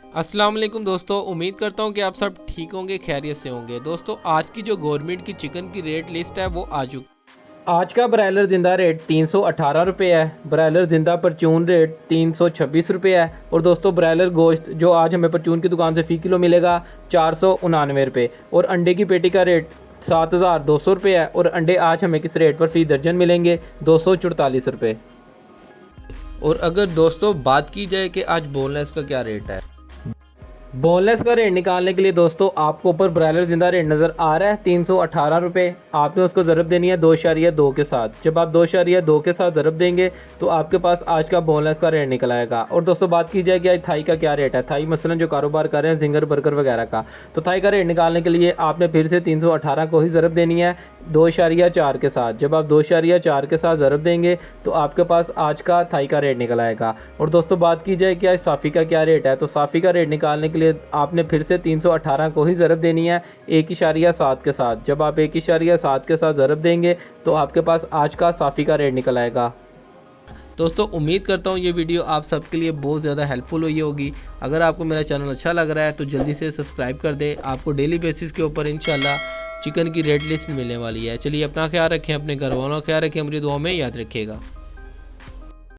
अस्सलाम वालेकुम दोस्तों, उम्मीद करता हूँ कि आप सब ठीक होंगे, खैरियत से होंगे। दोस्तों आज की जो गवर्नमेंट की चिकन की रेट लिस्ट है वो आ चुकी। आज का ब्रायलर ज़िंदा रेट 318 रुपये है। ब्रायलर ज़िंदा परचून रेट 326 रुपये है। और दोस्तों ब्रायलर गोश्त जो आज हमें परचून की दुकान से फ़ी किलो मिलेगा 499 रुपये। और अंडे की पेटी का रेट 7200 रुपये है। और अंडे आज हमें किस रेट पर फ़ी दर्जन मिलेंगे 244 रुपये। और अगर दोस्तों बात की जाए कि आज बोनलेस का क्या रेट है, बोनलेस का रेट निकालने के लिए दोस्तों आपको ऊपर ब्रायलर ज़िंदा रेट नज़र आ रहा है 318 रुपये। आपने उसको ज़रब देनी है 2.2 के साथ। जब आप 2.2 के साथ ज़रब देंगे तो आपके पास आज का बोनलेस का रेट निकल आएगा। और दोस्तों बात की जाए कि आज थाई का क्या रेट है। थाई मसलन जो कारोबार कर रहे हैं जिंगर बर्गर वगैरह का, तो थाई का रेट निकालने के लिए आपने फिर से 318 को ही ज़रब देनी है 2.4 के साथ। जब आप 2.4 के साथ ज़रब देंगे तो आपके पास आज का थाई का रेट निकल आएगा। और दोस्तों बात की जाए कि आज साफ़ी का क्या रेट है, तो साफ़ी का रेट निकालने के लिए आपने फिर से 318 को ही ज़रब देनी है 1.7 के साथ। जब आप 1.7 के साथ ज़रब देंगे तो आपके पास आज का साफ़ी का रेट निकल आएगा। दोस्तों उम्मीद करता हूँ ये वीडियो आप सबके लिए बहुत ज़्यादा हेल्पफुल हुई होगी। अगर आपको मेरा चैनल अच्छा लग रहा है तो जल्दी से सब्सक्राइब कर दें। आपको डेली बेसिस के ऊपर इंशाल्लाह चिकन की रेट लिस्ट मिलने वाली है। चलिए अपना ख्याल रखें, अपने घर वालों का ख्याल रखें, मेरी दुआ में याद रखिएगा।